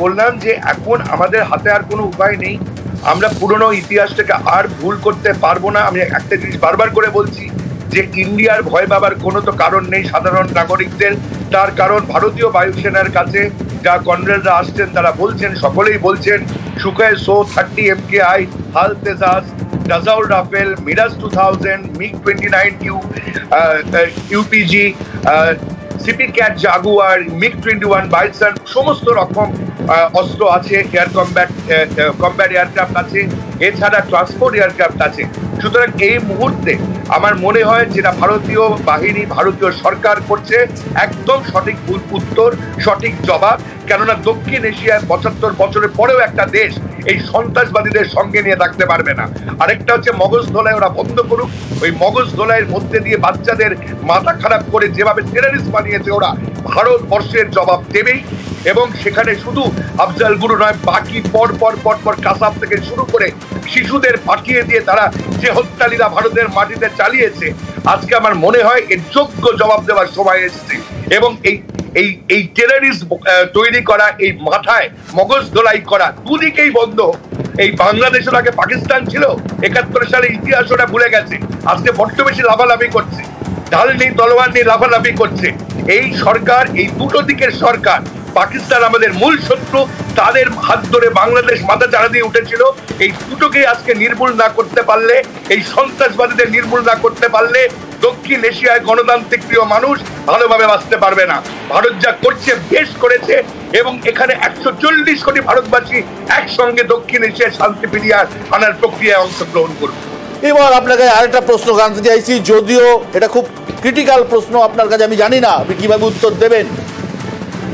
বললাম যে এখন আমাদের হাতে আর কোনো উপায় নেই, আমরা পুরনো ইতিহাসটাকে আর ভুল করতে পারবো না। আমি একটা জিনিস বারবার করে বলছি যে ইন্ডিয়ার ভয় পাবার কোনো তো কারণ নেই সাধারণ নাগরিকদের। তার কারণ ভারতীয় বায়ুসেনার কাছে যা কর্নেলরা আসছেন তারা বলছেন, সকলেই বলছেন, সুখয় so 30 MKI, HAL Tejas, Dassault Rafale, Mirage 2000, MiG-29 UPG, SEPECAT Jaguar, MiG-21 Bison, সমস্ত রকম অস্ত্র আছে, এয়ার কম্ব্যাট এয়ারক্রাফট আছে, এছাড়া ট্রান্সপোর্ট এয়ারক্রাফট আছে। সুতরাং এই মুহূর্তে আমার মনে হয় যেটা ভারতীয় বাহিনী, ভারতীয় সরকার করছে একদম সঠিক উত্তর, সঠিক জবাব। কেননা দক্ষিণ এশিয়ায় 75 বছরের পরেও একটা দেশ এই সন্ত্রাসবাদীদের সঙ্গে নিয়ে থাকতে পারবে না। আরেকটা হচ্ছে মগজ ধোলাই ওরা বন্ধ করুক। ওই মগজ ধোলাইয়ের মধ্যে দিয়ে বাচ্চাদের মাথা খারাপ করে যেভাবে টেররিস্ট বানিয়েছে ওরা, ভারতবর্ষের জবাব দেবেই। এবং সেখানে শুধু আফজাল গুরু নয়, বাকি পর পর কাসাব থেকে শুরু করে শিশুদের পাঠিয়ে দিয়ে তারা যে হত্যালীলা ভারতের মাটিতে চালিয়েছে, আজকে আমার মনে হয় এর যোগ্য জবাব দেওয়ার সময় এসেছে। এবং এই টেররিস্ট তৈরি করা, এই মাথায় মগজ ধোলাই করা দুদিকেই বন্ধ। এই বাংলাদেশের আগে পাকিস্তান ছিল, 71 সালে ইতিহাস ওরা ভুলে গেছে, আজকে বড্ড বেশি লাফালাফি করছে, ঢাল নেই তলোয়ার নেই লাফালাফি করছে। এই সরকার, এই দুটো দিকের সরকার, পাকিস্তান আমাদের মূল শত্রু, তাদের হাত ধরে বাংলাদেশ মাথা চাড়া দিয়ে উঠেছিল। এই দুটোকেই আজকে নির্মূল না করতে পারলে, এই সন্ত্রাসবাদীদের নির্মূল না করতে পারলে দক্ষিণ এশিয়ায় গণতান্ত্রিক প্রিয় মানুষ ভালোভাবে বাঁচতে পারবে না। ভারত যা করছে বেশ করেছে, এবং এখানে 140 কোটি ভারতবাসী একসঙ্গে দক্ষিণ এশিয়ায় শান্তি ফিরিয়ে আনার প্রক্রিয়ায় অংশগ্রহণ করবে। এবার আপনাকে আরেকটা প্রশ্ন জানতে চাইছি, যদিও এটা খুব ক্রিটিক্যাল প্রশ্ন আপনার কাছে, আমি জানি না আপনি কিভাবে উত্তর দেবেন।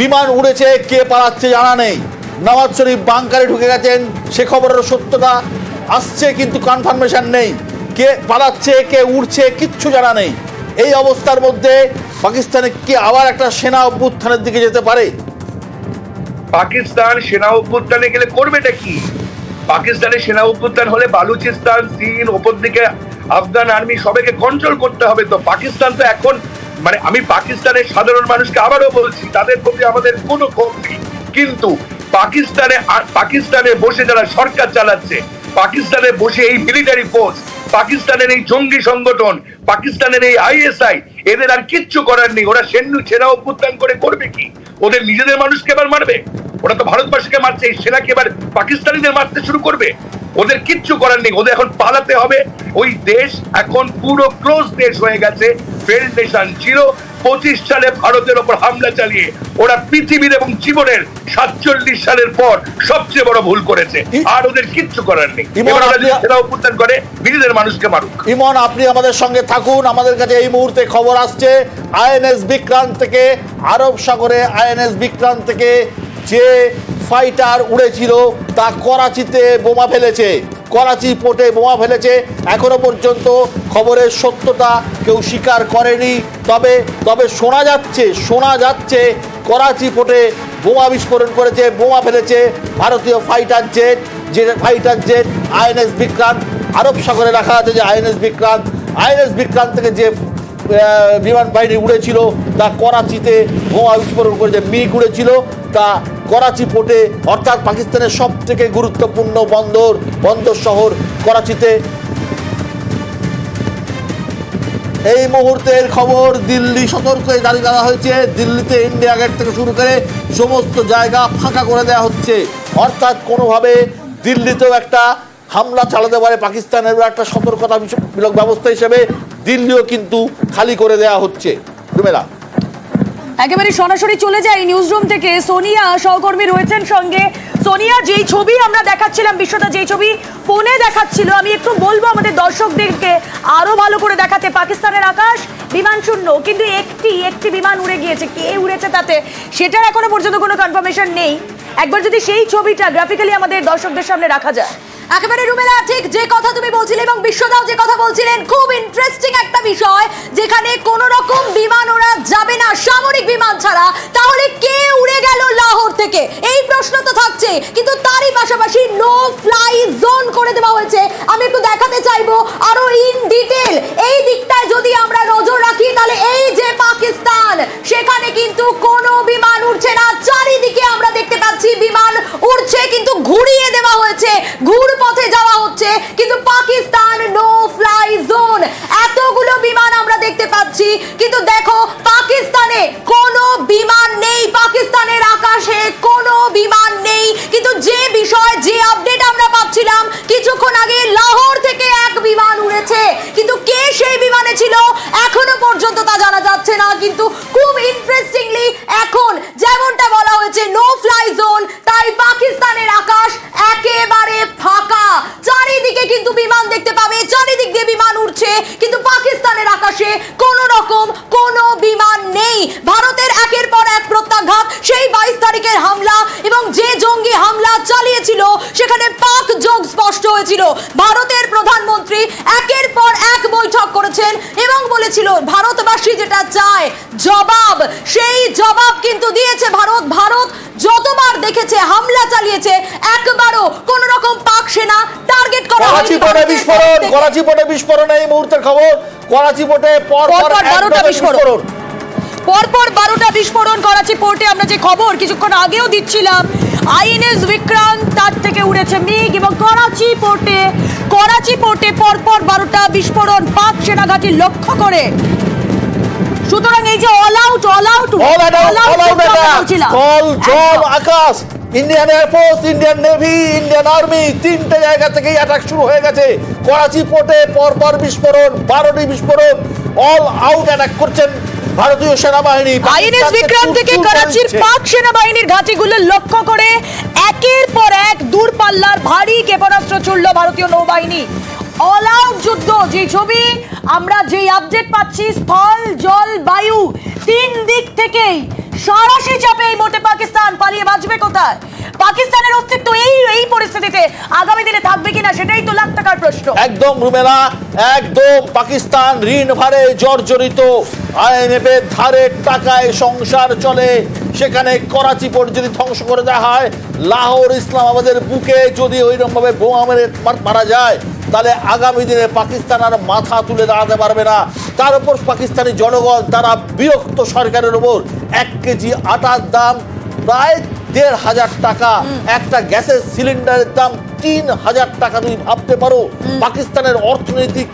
বিমান উড়েছে, কে পালাচ্ছে জানা নেই, নওয়াজ শরীফ বাংকারে ঢুকে গেছেন, সে খবরের সত্যতা আসছে কিন্তু কনফার্মেশন নেই, কে পালাচ্ছে কে উড়ছে কিচ্ছু জানা নেই। এই অবস্থার মধ্যে পাকিস্তানে কি আবার একটা সেনা অভ্যুত্থানের দিকে যেতে পারে? পাকিস্তান সেনা অভ্যুত্থানে গেলে করবেটা কি? পাকিস্তানের সেনা অভ্যুত্থান হলে বালুচিস্তান, চীন, ওপর দিকে আফগান আর্মি সবাইকে কন্ট্রোল করতে হবে। তো পাকিস্তান তো এখন, মানে আমি পাকিস্তানের সাধারণ মানুষকে আবারও বলছি, তাদের প্রতি আমাদের কোনো ক্ষোভ নেই, কিন্তু পাকিস্তানে বসে যারা সরকার চালাচ্ছে, পাকিস্তানে বসে এই মিলিটারি ফোর্স, পাকিস্তানের এই জঙ্গি সংগঠন, পাকিস্তানের এই ISI, এদের আর কিচ্ছু করার নেই। ওরা সেনা অভ্যুত্থান করে করবে কি? ওদের নিজেদের মানুষকে এবার মারবে? ওরা তো ভারতবাসীকে মারছে, এই সেনাকে এবার পাকিস্তানিদের মারতে শুরু করবে? ওদের কিচ্ছু করার নেই, ওদের এখন পালাতে হবে। ওই দেশ এখন পুরো ক্লোজ দেশ হয়ে গেছে, ফেল্ড নেশন ছিল। 25 সালে ভারতের ওপর হামলা চালিয়ে ওরা পৃথিবীর এবং জীবনের 47 সালের পর সবচেয়ে বড় ভুল করেছে, আর ওদের কিচ্ছু করার নেই। সেনা অভ্যুত্থান করে নিজেদের মানুষকে মারুক। ইমন, আপনি আমাদের সঙ্গে থাকুন। আমাদের কাছে এই মুহূর্তে খবর আসছে INS বিক্রান্ত থেকে, আরব সাগরে INS বিক্রান্ত থেকে যে ফাইটার উড়েছিল তা করাচিতে বোমা ফেলেছে, করাচি পোর্টে বোমা ফেলেছে। এখনো পর্যন্ত খবরের সত্যতা কেউ স্বীকার করেনি, তবে শোনা যাচ্ছে করাচি পোর্টে বোমা বিস্ফোরণ করেছে, বোমা ফেলেছে ভারতীয় ফাইটার জেট INS বিক্রান্ত। আরব সাগরে রাখা আছে যে INS বিক্রান্ত থেকে যে বিমান বাহিনী উড়েছিল তা করাচিতে বোমা বিস্ফোরণ করেছে, মিগ উড়েছিল তা করাচি পোর্টে, অর্থাৎ পাকিস্তানের সব থেকে গুরুত্বপূর্ণ বন্দর শহর করাচিতে। এই মুহূর্তের খবর, দিল্লি সতর্ক হয়ে দাঁড়িয়ে দেওয়া হয়েছে। দিল্লিতে ইন্ডিয়া গেট থেকে শুরু করে সমস্ত জায়গা ফাঁকা করে দেওয়া হচ্ছে, অর্থাৎ কোনোভাবে দিল্লিতেও একটা হামলা চালাতে পারে পাকিস্তানের একটা সতর্কতামূলক ব্যবস্থা হিসেবে দিল্লিও কিন্তু খালি করে দেওয়া হচ্ছে। রুমেলা, একেবারে সরাসরি চলে যাই নিউজ রুম থেকে। সোনিয়া সহকর্মী রয়েছেন সঙ্গে। সোনিয়া, যেই ছবি আমরা দেখাচ্ছিলাম, বিশ্বটা যেই ছবি ফোনে দেখাচ্ছিল, আমি একটু বলবো আমাদের দর্শকদেরকে আরো ভালো করে দেখাতে। পাকিস্তানের আকাশ বিমান শূন্য, কিন্তু একটি বিমান উড়ে গিয়েছে, কে উড়েছে তাতে সেটার এখনো পর্যন্ত কোনো কনফার্মেশন নেই। একবার যদি সেই ছবিটা গ্রাফিক্যালি আমাদের দর্শকদের সামনে রাখা যায়। একেবারে রুমেলা, ঠিক যে কথা তুমি বলছিলে এবং বিশ্বদাও যে কথা বলছিলেন, খুব ইন্টারেস্টিং একটা বিষয়, যেখানে কোন রকম বিমান ওরা যাবে না সামরিক বিমান ছাড়া, তাহলে কে উড়ে গেল লাহোর থেকে এই প্রশ্ন তো থাকছে। কিন্তু তারই পাশাপাশি নো ফ্লাই জোন করে দেওয়া হয়েছে। আমি একটু দেখাতে চাইবো আরো ইন ডিটেল এই দিকটায় যদি আমরা নজর রাখি, তাহলে এই যে পাকিস্তান, সেখানে কিন্তু কোনো বিমান উড়ছে না, চারিদিকে আমরা দেখতে পাচ্ছি বিমান উড়ছে কিন্তু ঘুরিয়ে দেওয়া হয়েছে, ঘুরপথে যাওয়া হচ্ছে, কিন্তু পাকিস্তান নো ফ্লাই জোন। এতগুলো বিমান আমরা দেখতে পাচ্ছি, কিন্তু দেখো পাকিস্তানে কোনো বিমান নেই, পাকিস্তানের আকাশে কোনো বিমান নেই। কিন্তু যে বিষয়, যে আপডেট আমরা পাচ্ছিলাম কিছুক্ষণ আগে, লাহোর থেকে এক বিমান উড়েছে, কিন্তু কে সেই বিমানে ছিল এখনো পর্যন্ত তা জানা যাচ্ছে না। কিন্তু খুব ইন্টারেস্টিংলি এখন যেমনটা বলা হয়েছে নো ফ্লাই জোন, তাই পাকিস্তানের আকাশ একেবারে ফাঁকা, চারিদিকে কিন্তু বিমান দেখতে পাবে, চারিদিক দিয়ে বিমান উড়ছে, কিন্তু পাকিস্তানের আকাশে কোনো রকম কোনো বিমান নেই। ভারতের একের পর এক প্রত্যাঘাত, সেই 22 তারিখের হামলা এবং যে জঙ্গি হামলা চালিয়েছিল সেখানে পাক যোগ স্পষ্ট হয়েছিল। ভারতের প্রধানমন্ত্রী একের পর এক বৈঠক করেছেন এবং বলেছিল ভারতবাসী যেটা চায় জবাব, সেই জবাব কিন্তু দিয়েছে ভারত। ভারত যতবার দেখেছে হামলা চালিয়েছে, একবারও কোন রকম পাক সেনা টার্গেট করা হয়নি। করাচি পোর্টে বিস্ফোরণ, এই মুহূর্তের খবর। করাচি পোর্টে পরপর 12টা বিস্ফোরণ, পরপর 12টা বিস্ফোরণ করাচি পোর্টে। আমরা যে খবর কিছুক্ষণ আগেও দিচ্ছিলাম, আইএনএস বিক্রান্ত তার থেকে উড়েছে মিগ, এবং করাচি পোর্টে পরপর 12টা বিস্ফোরণ পাক সেনাঘাঁটি লক্ষ্য করে। সুতরাং এই যে অল আউট আকাশ, Indian air force, Indian navy, Indian army, 3টে জায়গা থেকেই অ্যাটাক শুরু হয়ে গেছে। করাচি পোর্টে পরপর বিস্ফোরণ, 12টি বিস্ফোরণ, অল আউট অ্যাটাক করছেন ভারতীয় সেনাবাহিনী। আইএনএস বিক্রান্ত থেকে করাচির পাক সেনাবাহিনীর ঘাঁটিগুলো লক্ষ্য করে একের পর এক দূরপাল্লার ভারী ক্ষেপণাস্ত্র ছুড়ল ভারতীয় নৌবাহিনী। অল আউট যুদ্ধ, যে ছবি আমরা, যে আপডেট পাচ্ছি, স্থল জল বায়ু 3 দিক থেকেই সরাসরি চাপে এই মুহূর্তে পাকিস্তান। পালিয়ে বাঁচবে কোথায়? পাকিস্তানের অস্তিত্ব এই পরিস্থিতিতে আগামী দিনে থাকবে কিনা, সেটাই তো লাখ টাকার প্রশ্ন। একদম রুমেলা, একদম পাকিস্তান ঋণ ভারে জর্জরিত, IMF এর ধারের টাকায় সংসার চলে। সেখানে করাচি পোর্ট যদি ধ্বংস করে দেওয়া হয়, লাহোর ইসলামাবাদের বুকে যদি ওইরকম ভাবে বোমা মেরে মারা যায়, তাহলে আগামী দিনে পাকিস্তান আর মাথা তুলে দাঁড়াতে পারবে না। তার উপর পাকিস্তানি জনগণ তারা বিরক্ত সরকারের উপর। 1 কেজি আটার দাম প্রায় 1,500 টাকা, একটা গ্যাসের সিলিন্ডারের দাম 3,000 টাকা। তুমি ভাবতে পারো পাকিস্তানের অর্থনৈতিক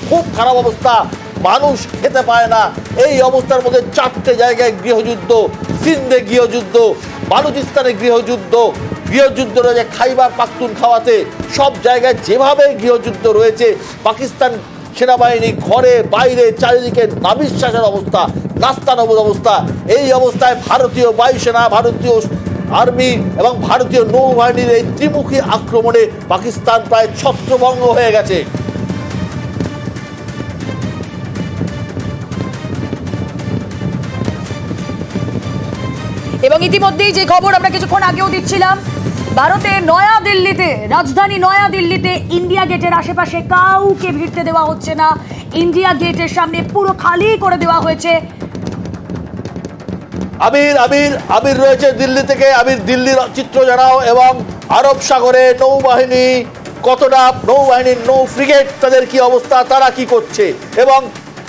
খুব খারাপ অবস্থা, মানুষ খেতে পায় না। এই অবস্থার মধ্যে 4টে জায়গায় গৃহযুদ্ধ, সিন্ধে গৃহযুদ্ধ, বালুচিস্তানে গৃহযুদ্ধ রয়েছে, খাইবার পাখতুনখাওয়াতে, সব জায়গায় যেভাবে গৃহযুদ্ধ রয়েছে, পাকিস্তান সেনাবাহিনী ঘরে বাইরে চারিদিকে নাবিশ্বাসের অবস্থা, নাস্তানবুদ অবস্থা। এই অবস্থায় ভারতীয় বায়ুসেনা, ভারতীয় আর্মি এবং ভারতীয় নৌবাহিনীর এই ত্রিমুখী আক্রমণে পাকিস্তান প্রায় ছত্রভঙ্গ হয়ে গেছে। এবং ইতিমধ্যেই যে খবর আমরা কিছুক্ষণ আগেও দিচ্ছিলাম, ভারতের নয়াদিল্লিতে, রাজধানী নয়াদিল্লিতে ইন্ডিয়া গেটের আশেপাশে কাউকে ভিড়তে দেওয়া হচ্ছে না। ইন্ডিয়া গেটের সামনে পুরো খালি করে দেওয়া হয়েছে। আবির রয়েছে দিল্লি থেকে। আবির, দিল্লির চিত্র জানাও, এবং আরব সাগরে নৌবাহিনী কতটা, নৌবাহিনীর নৌ ফ্রিগেট তাদের কি অবস্থা, তারা কি করছে। এবং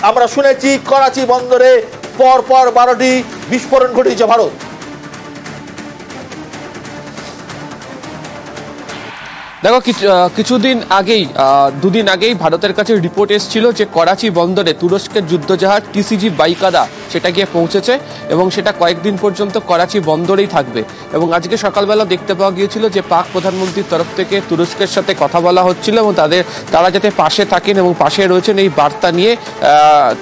আমরা শুনেছি করাচি বন্দরে পরপর 12টি বিস্ফোরণ ঘটিয়েছে ভারত। দেখো, কিছুদিন আগেই, 2 দিন আগেই ভারতের কাছে রিপোর্ট এসেছিল যে করাচি বন্দরে তুরস্কের যুদ্ধজাহাজ TCG বাইকাদা সেটা গিয়ে পৌঁছেছে এবং সেটা কয়েকদিন পর্যন্ত করাচি বন্দরেই থাকবে। এবং আজকে সকালবেলা দেখতে পাওয়া গিয়েছিল যে পাক প্রধানমন্ত্রীর তরফ থেকে তুরস্কের সাথে কথা বলা হচ্ছিল এবং তারা যাতে পাশে থাকেন এবং পাশে রয়েছেন এই বার্তা নিয়ে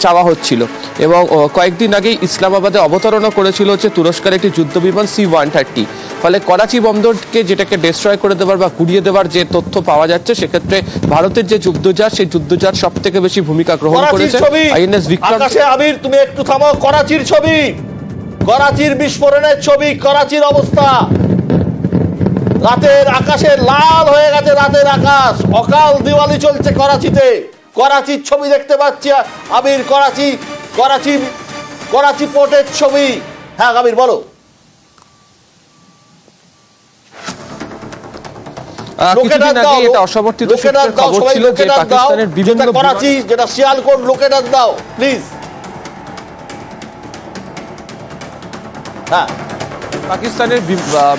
চাওয়া হচ্ছিল। এবং কয়েকদিন আগেই ইসলামাবাদে অবতরণও করেছিল হচ্ছে তুরস্কের একটি যুদ্ধবিমান C-130। ফলে করাচি বন্দরকে যেটাকে ডিস্ট্রয় করে দেওয়ার বা গুড়িয়ে দেওয়ার যে তথ্য পাওয়া যাচ্ছে, সেক্ষেত্রে ভারতের যে যুদ্ধজাহাজ, সেই যুদ্ধজাহাজ সব থেকে বেশি ভূমিকা গ্রহণ করেছে। আইএনএস বিক্রান্ত। আবির, তুমি একটু থামো। করাচির ছবি, করাচির বিস্ফোরণের ছবি, করাচির অবস্থা। রাতের আকাশে লাল হয়ে গেছে, রাতের আকাশ। অকাল দিওয়ালি চলছে করাচিতে। করাচির ছবি দেখতে পাচ্ছি আবির, করাচি পোর্টের ছবি। হ্যাঁ আবির বলো। কিছুদিন আগে এটা অসমর্থিত সূত্রের খবর ছিল যে পাকিস্তানের বিভিন্ন করাচি, যেটা শিয়ালকোট, লোকেটার দাও প্লিজ। হ্যাঁ, পাকিস্তানের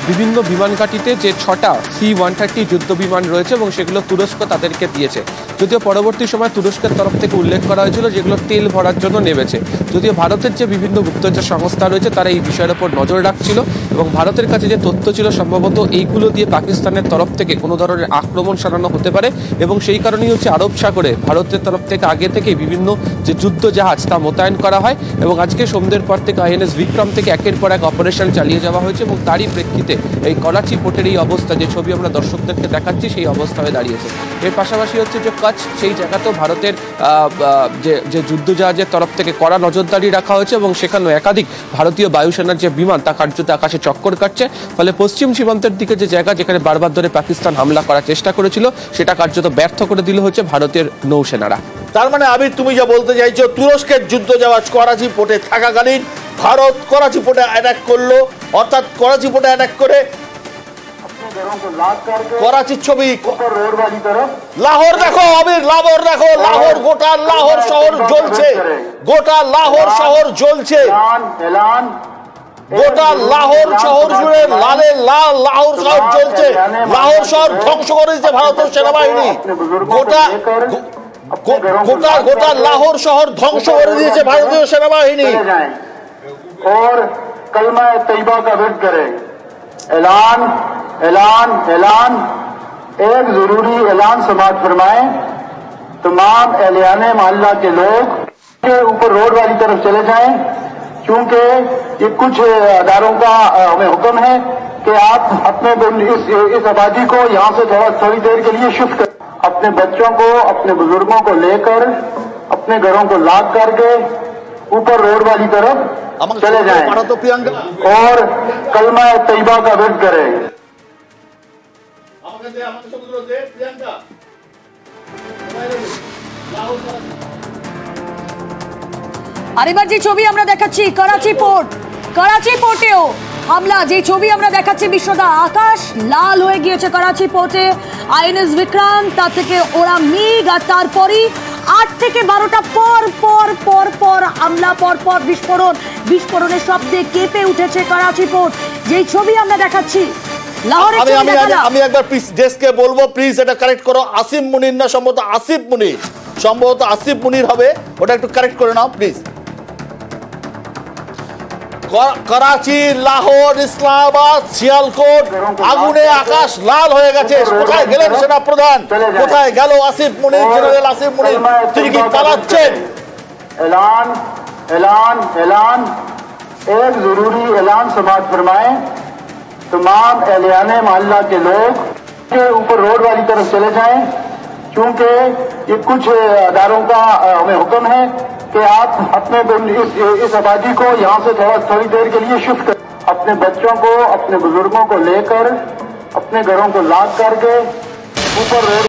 বিভিন্ন বিমান ঘাঁটিতে যে 6টা C-130 যুদ্ধ বিমান রয়েছে এবং সেগুলো তুরস্ক তাদেরকে দিয়েছে। যদিও পরবর্তী সময় তুরস্কের তরফ থেকে উল্লেখ করা হয়েছিল যেগুলো তেল ভরার জন্য নেমেছে। যদিও ভারতের যে বিভিন্ন গুপ্তচর সংস্থা রয়েছে তারা এই বিষয়ের উপর নজর রাখছিল এবং ভারতের কাছে যে তথ্য ছিল সম্ভবত এইগুলো দিয়ে পাকিস্তানের তরফ থেকে কোনো ধরনের আক্রমণ সারানো হতে পারে এবং সেই কারণেই হচ্ছে আরব সাগরে ভারতের তরফ থেকে আগে থেকে বিভিন্ন যে যুদ্ধ জাহাজ তা মোতায়েন করা হয় এবং আজকে সন্ধ্যের পর থেকে INS বিক্রম থেকে একের পর এক অপারেশন চালিয়ে যাওয়া হয়েছে এবং তারই প্রেক্ষিতে এই করাচি পোর্টের এই অবস্থা, যে ছবি আমরা দর্শকদেরকে দেখাচ্ছি, সেই অবস্থা হয়ে দাঁড়িয়েছে। এর পাশাপাশি হচ্ছে যে কচ্ছ, সেই জায়গাতেও ভারতের যে যুদ্ধজাহাজের তরফ থেকে কড়া নজরদারি রাখা হয়েছে এবং সেখানেও একাধিক ভারতীয় বায়ুসেনার যে বিমান তা কার্যত আকাশে চক্কর কাটছে। ফলে পশ্চিম সীমান্তের দিকে যে জায়গা যেখানে বারবার ধরে পাকিস্তান হামলা করার চেষ্টা করেছিল সেটা কার্যত ব্যর্থ করে দিল হচ্ছে ভারতের নৌসেনারা। তার মানে আবির তুমি যা বলতে চাইছো, তুরস্কের যুদ্ধজাহাজ করাচি পোর্টে থাকাকালীন ভারত করাচি পোর্টে অ্যাটাক করলো, অর্থাৎ করাচি পোর্টে অ্যাটাক করে করাচির ছবি। লাহোর দেখো আবির, লাহোর দেখো, লাহোর, গোটা লাহোর শহর জ্বলছে, গোটা লাহোর শহর জ্বলছে, গোটা লাহোর শহর জুড়ে লালে লাল লাহোর শহর জ্বলছে। লাহোর শহর ধ্বংস করে দিচ্ছে ভারতের সেনাবাহিনী। গোটা লাহোর শহর ধ্বংস করে দিয়েছে ভারতীয় সেনাবাহিনী। और कलमा तैयबा का विर्द करें। ऐलान ऐलान ऐलान एक जरूरी ऐलान समाअत फरमाएं। तमाम एहलियाने मोहल्ला के लोग के ऊपर रोड वाली तरफ चले जाएं, क्योंकि ये कुछ अदारों का हमें हुक्म है कि आप अपने इस आबादी को यहाँ से थोड़ी देर के लिए शिफ्ट करें। अपने बच्चों को, अपने बुजुर्गों को लेकर अपने घरों को लॉक करके ऊपर रोड वाली तरफ चले जाएं और कलमा तैयबा का विर्द करें। আর এবার যে ছবি আমরা দেখাচ্ছি করাচি পোর্টেও হামলা, যে ছবি আমরা দেখাচ্ছি বিশ্বদা, আকাশ লাল হয়ে গিয়েছে করাচি পোর্টে। INS বিক্রম, তার থেকে ওরা মিগ, আর তারপরই 8 থেকে 12টা পর হামলা, পর বিস্ফোরণের শব্দে কেঁপে উঠেছে করাচি পোর্ট। যেই ছবি আমরা দেখাচ্ছি লাহোরের ছবি দেখালাম। আমি একবার প্লিজ ডেস্ককে বলবো, প্লিজ এটা কারেক্ট করো। আসিফ মুনির না, সম্ভবত আসিফ মুনির হবে, ওটা একটু কারেক্ট করে নাও প্লিজ। করাচি, লাহোর, ইসলামাবাদ, শিয়ালকোট, আগুনে আকাশ লাল হয়ে গেছে। কোথায় গেলেন সেনা প্রধান? কোথায় গেল আসিফ মুনির, জেনারেল আসিফ মুনির? তিনি কি পালাচ্ছেন? ऐलान ऐलान ऐलान एक जरूरी ऐलान समाअत फरमाएं। तमाम एहलियाने मोहल्ला के लोग के ऊपर रोड वाली तरफ चले जाएं, क्योंकि ये कुछ अदारों का हमें हुक्म है कि आप अपने इस आबादी को यहाँ से थोड़ी देर के लिए शिफ्ट करें। अपने बच्चों को, अपने बुजुर्गों को लेकर अपने घरों को लॉक करके ऊपर रोड